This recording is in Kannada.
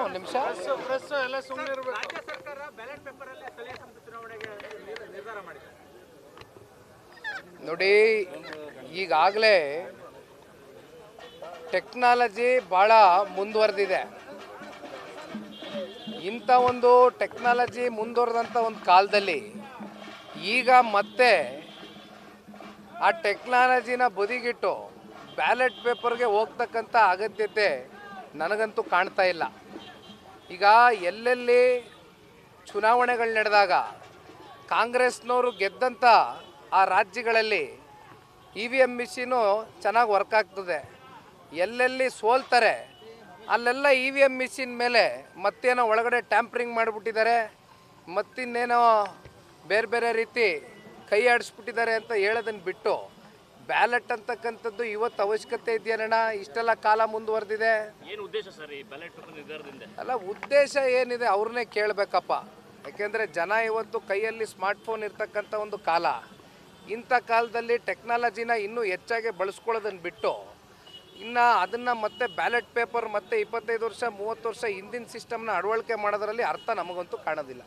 ಒಂದು ನಿಮಿಷ. ನೋಡಿ, ಈಗಾಗಲೇ ಟೆಕ್ನಾಲಜಿ ಭಾಳ ಮುಂದುವರೆದಿದೆ. ಇಂಥ ಒಂದು ಟೆಕ್ನಾಲಜಿ ಮುಂದುವರೆದಂಥ ಒಂದು ಕಾಲದಲ್ಲಿ ಈಗ ಮತ್ತೆ ಆ ಟೆಕ್ನಾಲಜಿನ ಬದಿಗಿಟ್ಟು ಬ್ಯಾಲೆಟ್ ಪೇಪರ್ಗೆ ಹೋಗ್ತಕ್ಕಂಥ ಅಗತ್ಯತೆ ನನಗಂತೂ ಕಾಣ್ತಾ ಇಲ್ಲ. ಈಗ ಎಲ್ಲೆಲ್ಲಿ ಚುನಾವಣೆಗಳು ನಡೆದಾಗ ಕಾಂಗ್ರೆಸ್ನವರು ಗೆದ್ದಂಥ ಆ ರಾಜ್ಯಗಳಲ್ಲಿ EVM ಮಿಷಿನು ಚೆನ್ನಾಗಿ ವರ್ಕ್ ಆಗ್ತದೆ. ಎಲ್ಲೆಲ್ಲಿ ಸೋಲ್ತಾರೆ ಅಲ್ಲೆಲ್ಲ EVM ಮಿಷಿನ್ ಮೇಲೆ ಮತ್ತೇನೋ ಒಳಗಡೆ ಟ್ಯಾಂಪ್ರಿಂಗ್ ಮಾಡಿಬಿಟ್ಟಿದ್ದಾರೆ, ಮತ್ತಿನ್ನೇನೋ ಬೇರೆ ಬೇರೆ ರೀತಿ ಕೈ ಆಡಿಸ್ಬಿಟ್ಟಿದ್ದಾರೆ ಅಂತ ಹೇಳೋದನ್ನು ಬಿಟ್ಟು ಬ್ಯಾಲೆಟ್ ಅಂತಕ್ಕಂಥದ್ದು ಇವತ್ತು ಅವಶ್ಯಕತೆ ಇದೆಯೇನಣ್ಣ? ಇಷ್ಟೆಲ್ಲ ಕಾಲ ಮುಂದುವರೆದಿದೆ. ಏನು ಉದ್ದೇಶ ಸರ್ ಈ ಬ್ಯಾಲೆಟ್ ಪೇಪರ್ ನಿರ್ಧಾರದಿಂದ? ಅಲ್ಲ, ಉದ್ದೇಶ ಏನಿದೆ ಅವ್ರನ್ನೇ ಕೇಳಬೇಕಪ್ಪ. ಯಾಕೆಂದರೆ ಜನ ಇವತ್ತು ಕೈಯಲ್ಲಿ ಸ್ಮಾರ್ಟ್ಫೋನ್ ಇರ್ತಕ್ಕಂಥ ಒಂದು ಕಾಲ. ಇಂಥ ಕಾಲದಲ್ಲಿ ಟೆಕ್ನಾಲಜಿನ ಇನ್ನೂ ಹೆಚ್ಚಾಗಿ ಬಳಸ್ಕೊಳ್ಳೋದನ್ನು ಬಿಟ್ಟು ಇನ್ನು ಅದನ್ನು ಮತ್ತೆ ಬ್ಯಾಲೆಟ್ ಪೇಪರ್ ಮತ್ತೆ 25 ವರ್ಷ 30 ವರ್ಷ ಹಿಂದಿನ ಸಿಸ್ಟಮ್ನ ಅಳವಡಿಕೆ ಮಾಡೋದರಲ್ಲಿ ಅರ್ಥ ನಮಗಂತೂ ಕಾಣೋದಿಲ್ಲ.